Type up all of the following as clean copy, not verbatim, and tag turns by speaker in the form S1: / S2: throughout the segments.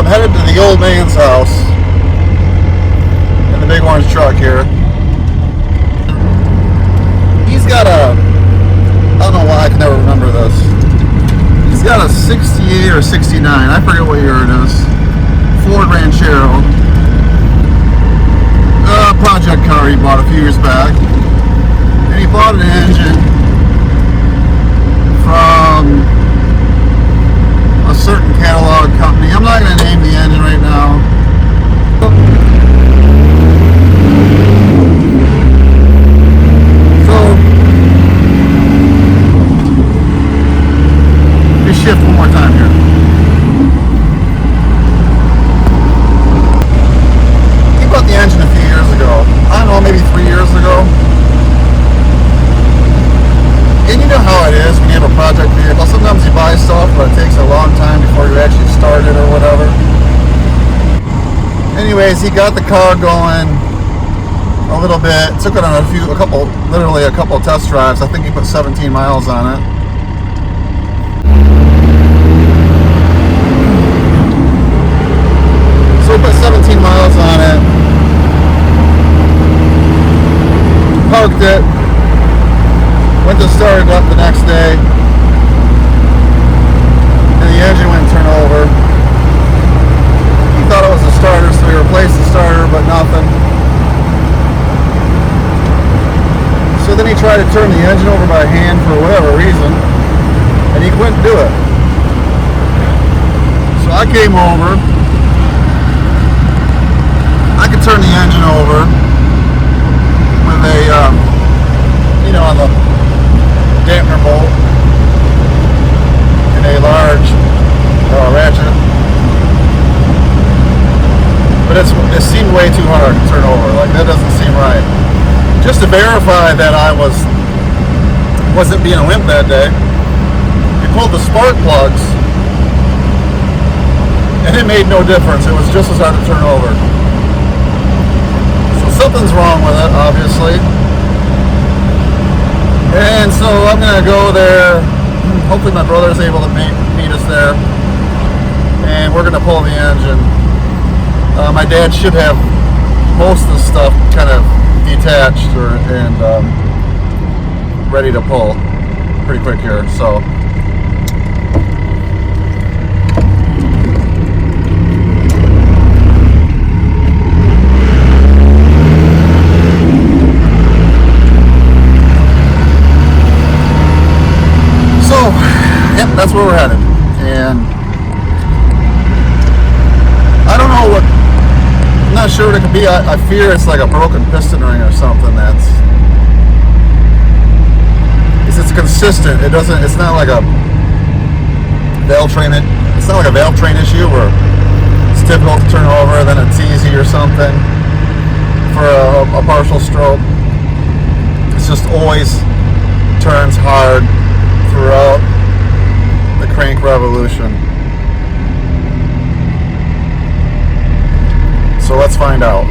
S1: I'm headed to the old man's house in the big orange truck here. He's got a, I don't know why I can never remember this. He's got a 68 or 69, I forget what year it is, Ford Ranchero. Project car he bought a few years back. And he bought an engine from a certain catalog company. I'm not going to name the engine right now. So, let me shift one more time here. He bought the engine a few years ago. I don't know, maybe 3 years ago. And you know how it is when you have a project vehicle. Sometimes you buy stuff, but it takes a long time before you actually start it or whatever. Anyways, he got the car going a little bit. Took it on literally a couple test drives. I think he put 17 miles on it. So he put 17 miles on it. Parked it. Went to start it up the next day, and the engine wouldn't turn over. He thought it was a starter, so we replaced the starter, but nothing. So then he tried to turn the engine over by hand for whatever reason, and he couldn't do it. So I came over. I could turn the engine over with a, on the dampener bolt and a large ratchet, but it seemed way too hard to turn over. Like, that doesn't seem right. Just to verify that I wasn't being a wimp that day, we pulled the spark plugs and it made no difference. It was just as hard to turn over. So something's wrong with it, obviously. And so I'm going to go there. Hopefully my brother's able to meet us there. And we're going to pull the engine. My dad should have most of the stuff kind of detached and ready to pull pretty quick here. So that's where we're headed, and I don't know I'm not sure what it could be. I fear it's like a broken piston ring or something. It's consistent. It's not like a valve train. It's not like a valve train issue where it's difficult to turn over, then it's easy or something for a partial stroke. It's just always turns hard throughout the crank revolution. So let's find out.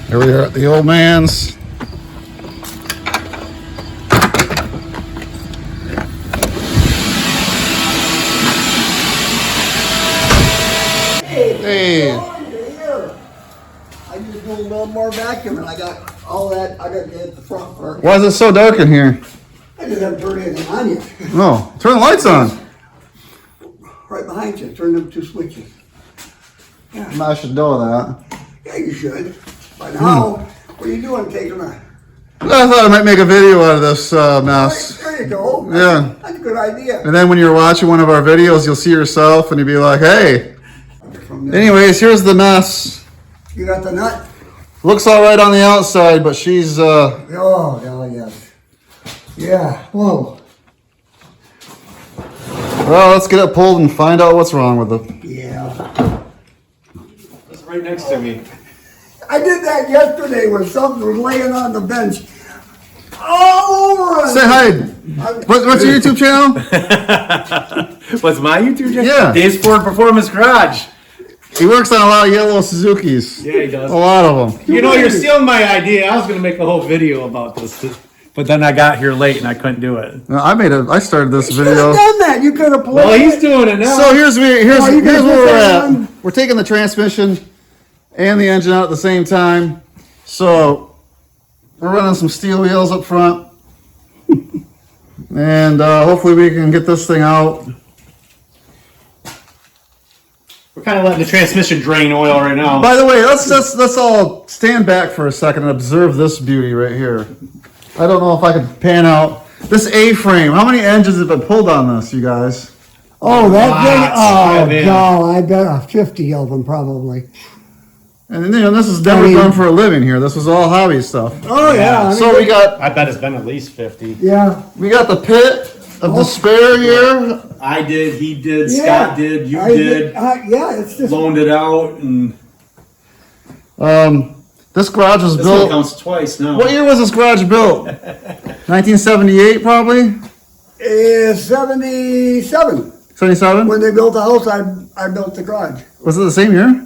S1: Here we are at the old man's. Hey.
S2: I just do a little more vacuum and I got all that. I got to get the front part.
S1: Why is it so dark in here?
S2: I just haven't turned anything on yet.
S1: No, turn the lights on.
S2: Right behind you. Turn them two switches. Yeah.
S1: I should know that.
S2: Yeah, you should. By now, what are you doing? Taking a...
S1: I thought I might make a video out of this mess.
S2: There you go.
S1: Yeah.
S2: That's a good idea.
S1: And then when you're watching one of our videos, you'll see yourself and you'll be like, hey. Anyways, here's the mess.
S2: You got the nut?
S1: Looks all right on the outside, but she's...
S2: Oh, yes. Yeah, whoa.
S1: Well, let's get it pulled and find out what's wrong with it.
S2: Yeah.
S3: It's right next to me.
S2: I did that yesterday when something was laying on the bench. All over it.
S1: Say hi. What's your YouTube channel?
S3: What's my YouTube channel?
S1: Yeah.
S3: Dave's Ford Performance Garage.
S1: He works on a lot of yellow Suzukis.
S3: Yeah, he does.
S1: A lot of them.
S3: You know, you're stealing my idea. I was going to make a whole video about this. but then I got here late and I couldn't do it.
S1: No, I started this
S2: You should have
S1: video.
S2: done that. You could have played.
S3: Well, he's
S2: it.
S3: doing it now.
S1: So here's
S2: you
S1: where
S2: can put
S1: we're
S2: that
S1: at.
S2: on.
S1: We're taking the transmission and the engine out at the same time. So we're running some steel wheels up front. And hopefully we can get this thing out.
S3: We're kind of letting the transmission drain oil right now.
S1: By the way, let's all stand back for a second and observe this beauty right here. I don't know if I can pan out this A-frame. How many engines have been pulled on this, you guys?
S2: Oh, that
S3: Lots.
S2: thing.
S3: Oh,
S2: Oh,
S3: man.
S2: God. I bet 50 of them probably.
S1: And you know, this is never done for a living here. This was all hobby stuff.
S2: Oh, yeah. I mean,
S1: So we got
S3: I bet it's been at least 50.
S2: yeah.
S1: the pit of despair here.
S3: I did, he did,
S2: Yeah.
S3: Scott did, you
S2: I
S3: did,
S2: yeah, it's just.
S3: loaned it out, and
S1: This garage was
S3: this one
S1: built.
S3: counts twice now.
S1: What year was this garage built? 1978, probably.
S2: 77.
S1: 77.
S2: When they built the house, I built the garage.
S1: Was it the same year?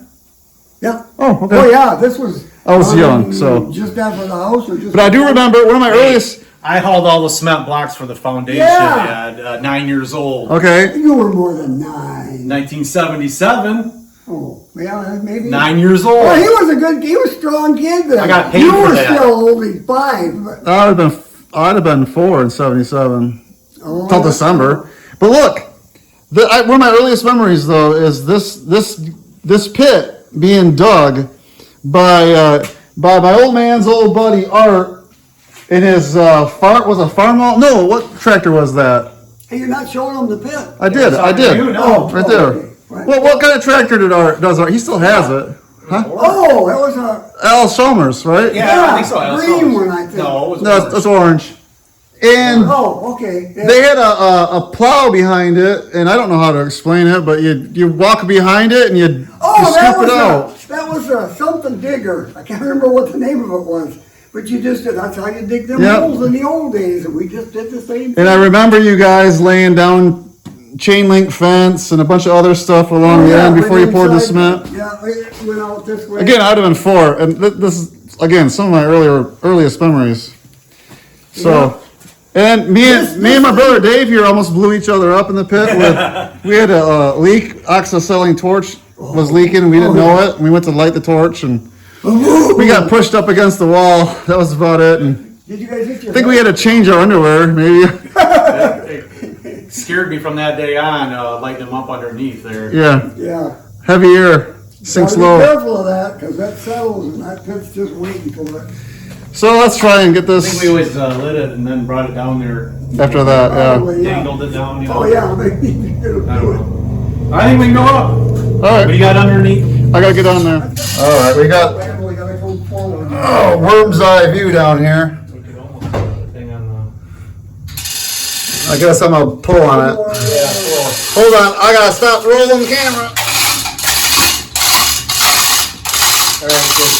S2: Yeah.
S1: Oh, okay.
S2: Oh, yeah. This was.
S1: I was young, so.
S2: Just after the house, or just.
S1: But I do remember one of my earliest.
S3: I hauled all the cement blocks for the foundation
S2: Yeah.
S3: at 9 years old.
S1: Okay.
S2: You were more than 9.
S3: 1977,
S2: Oh, yeah, maybe.
S3: 9 years old.
S2: Well, he was a good. He was a strong kid then.
S3: I got paid
S2: You
S3: for
S2: were
S3: that.
S2: still only 5. But,
S1: I'd have been 4 in 77
S2: oh,
S1: till December. But look, one of my earliest memories though is this pit being dug by my old man's old buddy Art in his farm. No, what tractor was that?
S2: Hey, you're not showing him the pit.
S1: I did.
S3: You know.
S1: Right there.
S2: Okay, right.
S1: Well, what kind of tractor does Art? He still has it. Huh?
S2: Oh, it was a.
S1: Al Somers, right?
S3: Yeah, I think so.
S2: green one, I think.
S3: No, it was
S1: No, that's orange. And
S2: Oh, okay. Yeah.
S1: they had a plow behind it, and I don't know how to explain it, but you walk behind it and you
S2: that
S1: scoop it out.
S2: was a something digger. I can't remember what the name of it was, but you just did. That's how you dig them
S1: Yep.
S2: holes in the old days, and we just did the same.
S1: And I remember you guys laying down chain link fence and a bunch of other stuff along the end before you poured the cement.
S2: Yeah, it went out this way.
S1: Again, I'd have been 4, and this is again some of my earliest memories. So, and me and my brother Dave here almost blew each other up in the pit. We had a leak. Oxyacetylene torch was leaking, and we didn't know it. We went to light the torch, and we got pushed up against the wall. That was about it. And
S2: Did you guys hit your
S1: I think we had to change our underwear, maybe.
S3: It scared me from that day on, lighting them up underneath there.
S1: Yeah,
S2: Yeah.
S1: heavy air sinks
S2: Gotta be
S1: low.
S2: careful of that, because that settles, and that pit's just waiting for it.
S1: So let's try and get
S3: I think we
S1: this
S3: always lit it and then brought it down there,
S1: after that. Yeah.
S2: Probably, yeah.
S3: dangled it down, you know.
S2: Oh, yeah, maybe you could
S3: I
S2: have
S3: don't
S2: do it.
S3: know. I think we can go up.
S1: All
S3: What do you
S1: right,
S3: got underneath?
S1: I gotta get on there. All right, we got
S2: We gotta go forward.
S1: worm's eye view down here.
S3: We could almost put the thing on
S1: I guess I'm gonna pull on it. Hold on, I gotta stop rolling the camera.
S3: All right, good.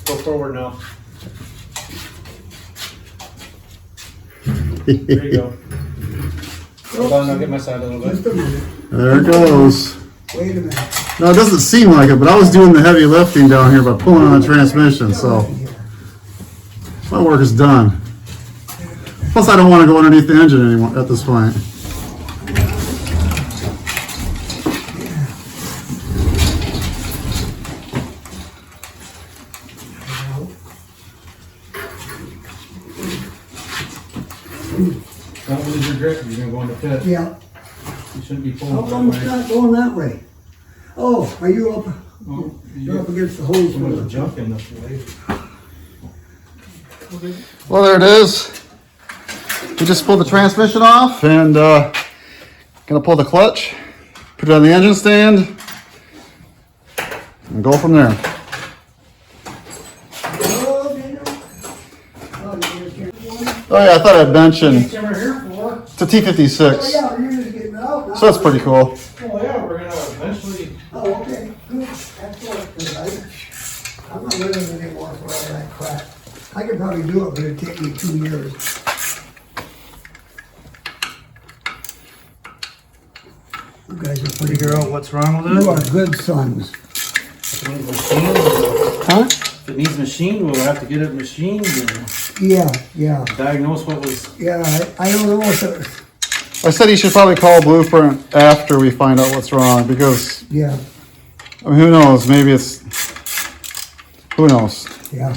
S3: Go forward now. There you go. Hold on, I'll get my side a little bit.
S2: Just a minute.
S1: There it goes.
S2: Wait a minute.
S1: No, it doesn't seem like it, but I was doing the heavy lifting down here by pulling on the transmission, so my work is done. Plus, I don't want to go underneath the engine anymore at this point.
S3: Don't lose your grip, you're gonna go in the pit.
S2: Yeah.
S3: You shouldn't be
S2: How
S3: pulling
S2: come it's
S3: that way.
S2: not going that way? Oh, are you up?
S3: Oh,
S2: You're up against the hose.
S3: Some of the junk in the way.
S1: Well, there it is. We just pulled the transmission off and gonna pull the clutch, put it on the engine stand, and go from there. Oh yeah, I thought I'd mention it's a T56,
S2: Yeah, you're just getting it out now.
S1: so that's pretty cool.
S3: Oh yeah, we're gonna eventually.
S2: Oh, okay, good, excellent, 'cause I'm not living anymore for all that crap. I could probably do it, but it'd take me 2 years. You guys are pretty
S3: Figure out what's wrong with
S2: You
S3: it.
S2: are good sons.
S3: If it needs machined,
S2: Huh?
S3: if it needs machined, we'll have to get it machined. And
S2: Yeah.
S3: Diagnose what was.
S2: Yeah, I don't know what the,
S1: I said he should probably call Blueprint after we find out what's wrong, because,
S2: yeah,
S1: I mean, who knows, maybe it's, who knows?
S2: yeah.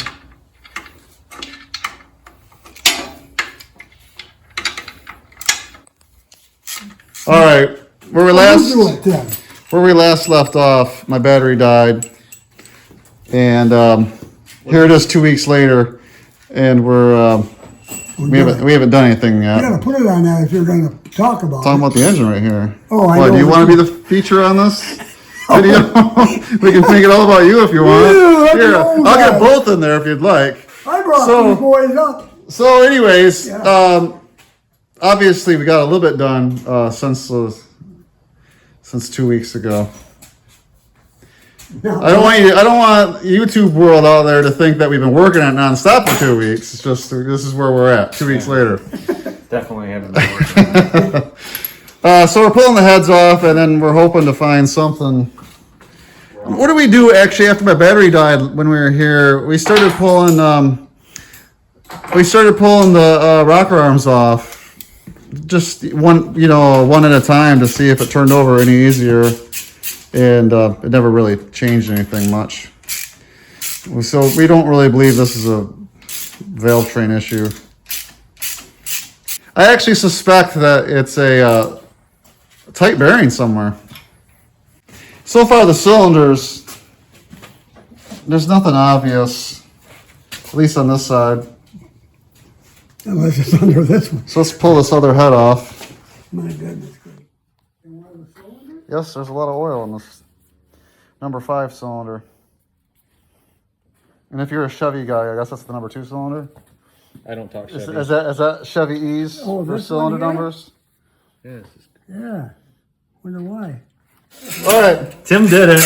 S1: All right, where we
S2: I'll
S1: last,
S2: do it then.
S1: where we last left off, my battery died, and here it is 2 weeks later, and we haven't done anything
S2: You
S1: yet.
S2: gotta put it on that if you're gonna talk about
S1: Talking
S2: it.
S1: about the engine right here.
S2: Oh, I
S1: Why,
S2: know.
S1: do you want to be the feature on this video? We can make it all about you if you want.
S2: Yeah, I
S1: Here,
S2: know
S1: I'll get
S2: that.
S1: both in there if you'd like.
S2: I brought
S1: So-
S2: these boys up.
S1: So, anyways,
S2: Yeah.
S1: obviously we got a little bit done since 2 weeks ago.
S2: Now,
S1: I don't want YouTube world out there to think that we've been working on it nonstop for 2 weeks. It's just this is where we're at. 2 weeks later.
S3: Definitely haven't been working.
S1: So we're pulling the heads off, and then we're hoping to find something. What did we do actually after my battery died when we were here? We started pulling the rocker arms off, just one at a time to see if it turned over any easier, and it never really changed anything much. So we don't really believe this is a valve train issue. I actually suspect that it's a tight bearing somewhere. So far, the cylinders, there's nothing obvious, at least on this side.
S2: unless it's under this one.
S1: So let's pull this other head off.
S2: My goodness gracious. And one of the cylinders?
S1: Yes, there's a lot of oil in this number 5 cylinder. And if you're a Chevy guy, I guess that's the number 2 cylinder.
S3: I don't talk
S1: Is
S3: Chevy.
S1: that Chevy E's
S2: Oh,
S1: for
S2: this
S1: cylinder
S2: one here?
S1: numbers?
S3: Yes.
S2: Yeah. Wonder why.
S1: All right.
S3: Tim did it.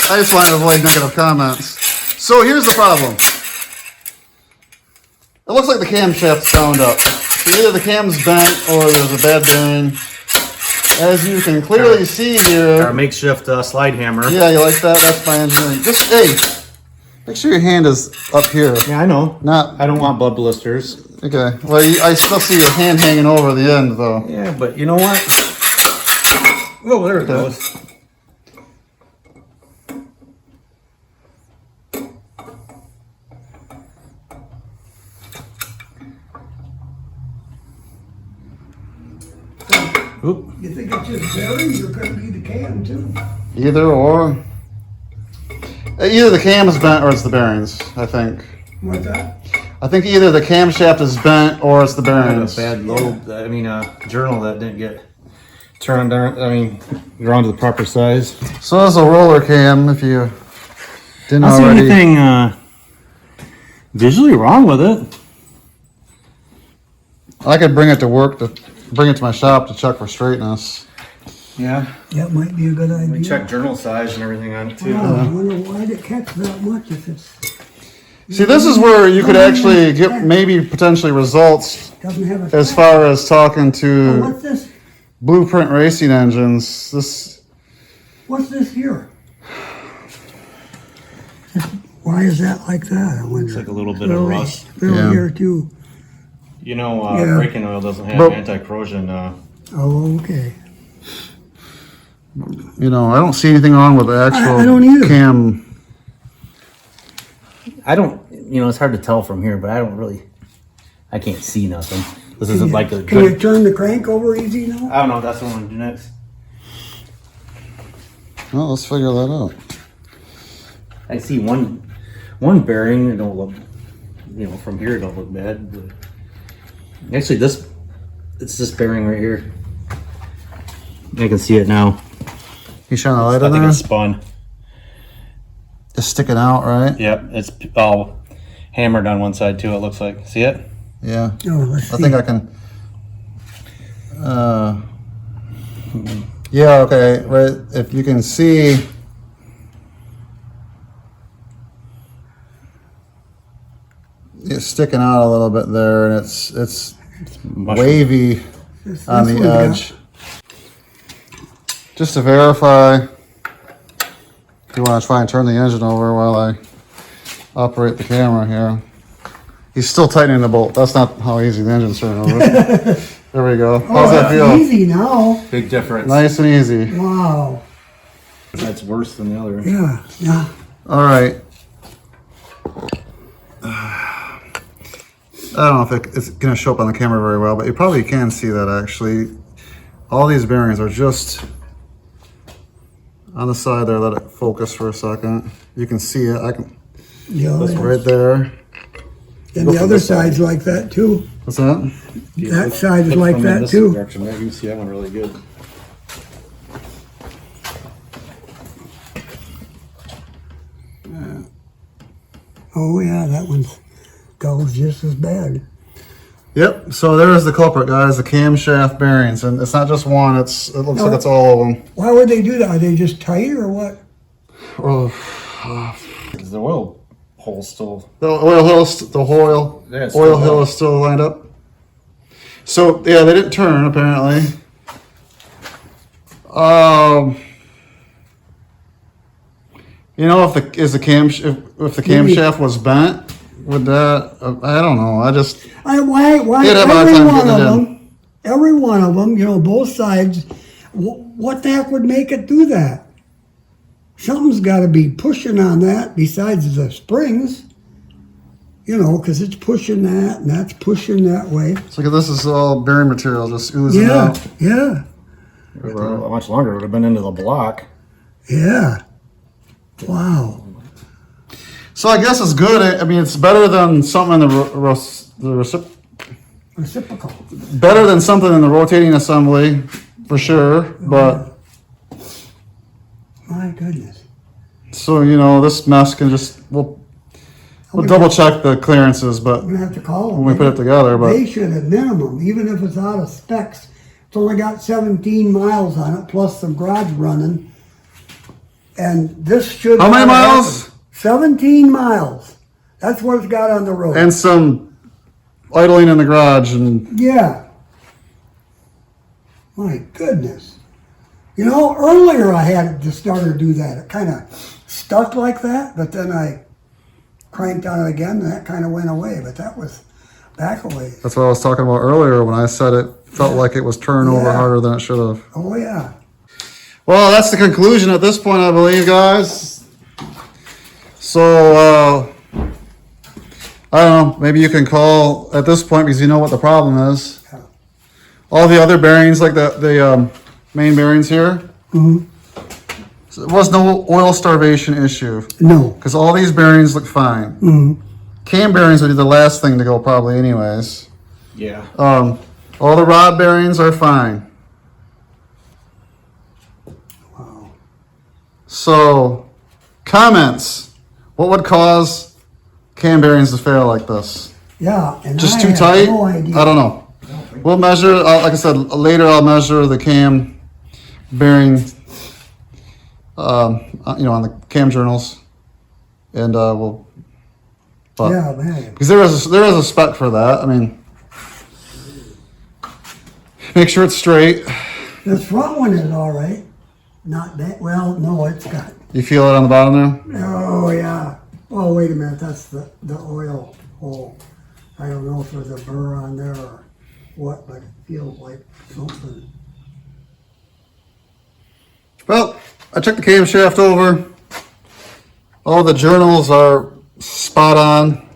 S1: I just want to avoid negative comments. So here's the problem. It looks like the camshaft's bound up. So either the cam's bent or there's a bad bearing. As you can clearly see
S3: Our
S1: here.
S3: makeshift slide hammer.
S1: Yeah, you like that? That's my engineering. Just, hey, make sure your hand is up here.
S3: Yeah, I know.
S1: Not,
S3: I don't want blood blisters.
S1: okay. Well, I still see your hand hanging over the end though.
S3: Yeah, but you know what? Oh, there it goes. Oop.
S2: You think it's just bearings or could it be the cam too?
S1: Either or. Either the cam is bent or it's the bearings, I think.
S2: What's that?
S1: I think either the camshaft is bent or it's the
S3: I had a
S1: bearings.
S3: bad lobe. I mean, journal that didn't get turned on. I mean, around to the proper size.
S1: So there's a roller cam if you didn't
S3: I don't see
S1: already.
S3: anything visually wrong with it.
S1: I could bring it to work bring it to my shop to check for straightness.
S3: Yeah.
S2: That might be a good idea.
S3: We checked journal size and everything on it too.
S2: Oh, I wonder why it catch that much if it's
S1: See, this is where you could actually get maybe potentially results
S2: doesn't have a
S1: as
S2: track.
S1: far as talking
S2: Oh,
S1: to
S2: what's this?
S1: Blueprint Racing Engines.
S2: What's this here? Why is that like that? I wonder.
S3: It's like a little bit of rust.
S2: Little
S1: Yeah.
S2: here too.
S3: You know,
S2: Yeah.
S3: braking oil doesn't have
S1: But-
S3: anti-corrosion.
S2: Oh, okay.
S1: You know, I don't see anything wrong with the actual
S2: I don't either.
S1: cam.
S3: I don't, it's hard to tell from here, but I can't see nothing. This isn't like a
S2: Can you
S3: good.
S2: turn the crank over easy now?
S3: I don't know. That's what I'm gonna do next.
S1: Well, let's figure that out.
S3: I see one bearing. It don't look, from here it don't look bad. But actually, it's this bearing right here. I can see it now.
S1: You shine the light
S3: I
S1: on
S3: think
S1: there?
S3: it's spun.
S1: It's sticking out, right?
S3: Yep, it's all hammered on one side too. It looks like. See it?
S1: Yeah.
S2: Oh, let's see.
S1: I think I can. Yeah, okay, right. If you can see, it's sticking out a little bit there, and it's
S3: Mushroom.
S1: wavy
S2: This
S1: on the
S2: one's got-
S1: edge. Just to verify, if you want to try and turn the engine over while I operate the camera here. He's still tightening the bolt. That's not how easy the engine's turning over. There we go. How's that feel?
S2: Easy now.
S3: Big difference.
S1: Nice and easy.
S2: Wow.
S3: That's worse than the other.
S2: Yeah, yeah.
S1: All right. I don't know if it's going to show up on the camera very well, but you probably can see that actually. All these bearings are just on the side there. Let it focus for a second. You can see it.
S2: Yeah.
S1: That's right there.
S2: And the other side's like that too.
S1: What's that?
S2: That side is
S3: Look
S2: like
S3: from
S2: that
S3: this
S2: too.
S3: direction, right? You can see that one really good.
S2: Oh yeah, that one goes just as bad.
S1: Yep. So there's the culprit, guys. The camshaft bearings, and it's not just one. It looks like it's all of them.
S2: Why would they do that? Are they just tight or what?
S1: Well,
S3: Is the oil hole still?
S1: the oil hill,
S3: Yeah, it's
S1: oil
S3: still
S1: hill
S3: up.
S1: is still lined up. So yeah, they didn't turn apparently. You know, if the camshaft was bent, would that? I don't know. Why
S2: Every
S1: have a hard time
S2: one
S1: getting
S2: of
S1: it in.
S2: them, every one of them, you know, both sides. What the heck would make it do that? Something's got to be pushing on that besides the springs. You know, because it's pushing that and that's pushing that way.
S1: So this is all bearing material just oozing out.
S2: Yeah,
S3: How much longer it would have been into the block?
S2: yeah. Wow.
S1: So I guess it's good. I mean, it's better than something in the
S2: Reciprocal.
S1: better than something in the rotating assembly for sure. But
S2: My goodness.
S1: so you know, this mess can just we'll double check the clearances, but
S2: I'm gonna have to call them.
S1: when we put it together, but
S2: They should at minimum, even if it's out of specs, it's only got 17 miles on it, plus some garage running. And this should.
S1: How many
S2: not have
S1: miles?
S2: happened. 17 miles. That's what it's got on the road.
S1: and some idling in the garage and
S2: Yeah. My goodness. You know, earlier I had the starter do that. It kind of stuck like that, but then I cranked on it again and that kind of went away. But that was back away.
S1: that's what I was talking about earlier when I said it felt like it was turning over
S2: Yeah.
S1: harder than it should have.
S2: Oh, yeah.
S1: Well, that's the conclusion at this point, I believe, guys. So, I don't know, maybe you can call at this point because you know what the problem is.
S2: Yeah.
S1: All the other bearings, like the main bearings here, so there was no oil starvation issue
S2: No.
S1: because all these bearings look fine. Cam bearings would be the last thing to go probably anyways.
S3: Yeah.
S1: All the rod bearings are fine.
S2: Wow.
S1: So, comments. What would cause cam bearings to fail like this?
S2: Yeah. And
S1: Just
S2: I
S1: too
S2: have
S1: tight?
S2: No idea.
S1: I don't know. We'll measure, like I said, later I'll measure the cam bearing, you know, on the cam journals. And we'll, but,
S2: Yeah, man.
S1: because there is a spec for that. I mean, make sure it's straight.
S2: This front one is all right. Not that, well, no, it's got,
S1: You feel it on the bottom there?
S2: oh, yeah. Oh, wait a minute, that's the oil hole. I don't know if there's a burr on there or what, but it feels like something.
S1: Well, I checked the camshaft over. All the journals are spot on,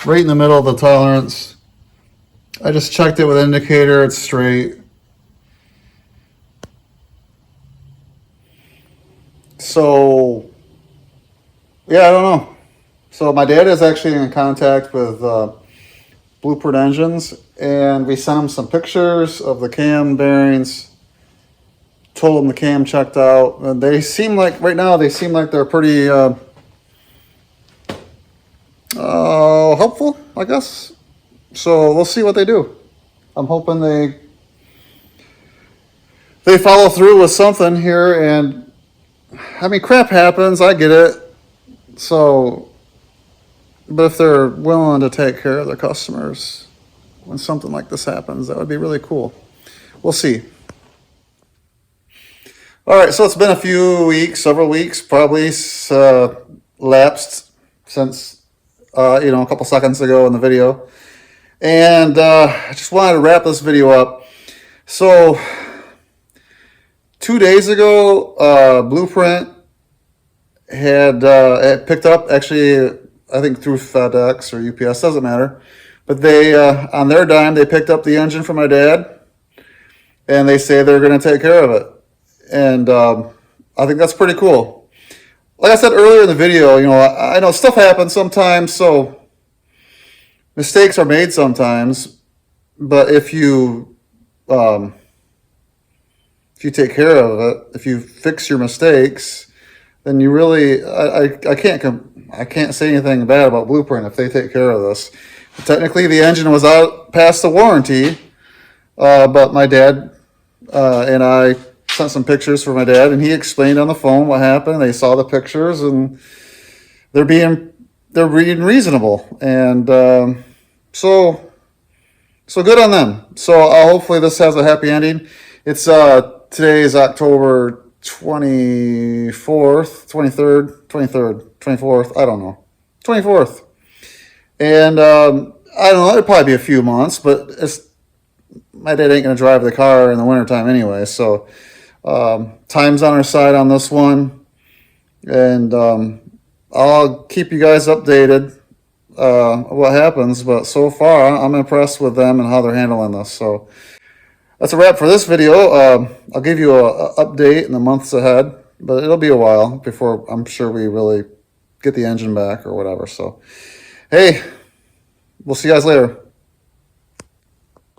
S1: right in the middle of the tolerance. I just checked it with indicator, it's straight. So, yeah, I don't know. So my dad is actually in contact with Blueprint Engines, and we sent him some pictures of the cam bearings. Told him the cam checked out, and they seem like right now they're pretty helpful, I guess. So we'll see what they do. I'm hoping they follow through with something here, and I mean, crap happens. I get it. So, but if they're willing to take care of their customers when something like this happens, that would be really cool. We'll see. All right, so it's been a few weeks, several weeks, probably lapsed since, a couple seconds ago in the video. And I just wanted to wrap this video up. So 2 days ago, Blueprint had picked up, actually, I think through FedEx or UPS, doesn't matter. But they, on their dime, they picked up the engine for my dad, and they say they're going to take care of it. And I think that's pretty cool. Like I said earlier in the video, I know stuff happens sometimes, so mistakes are made sometimes. But if you take care of it, if you fix your mistakes, then you really, I can't say anything bad about Blueprint if they take care of this. Technically, the engine was out past the warranty, but my dad and I sent some pictures for my dad, and he explained on the phone what happened. They saw the pictures, and they're being reasonable, and so good on them. So hopefully this has a happy ending. It's today is October 24th, 24th. I don't know, 24th. And I don't know, it'll probably be a few months, but my dad ain't going to drive the car in the wintertime anyway. So time's on our side on this one. And I'll keep you guys updated what happens. But so far, I'm impressed with them and how they're handling this. So that's a wrap for this video. I'll give you an update in the months ahead. But it'll be a while before I'm sure we really get the engine back or whatever. So, hey, we'll see you guys later.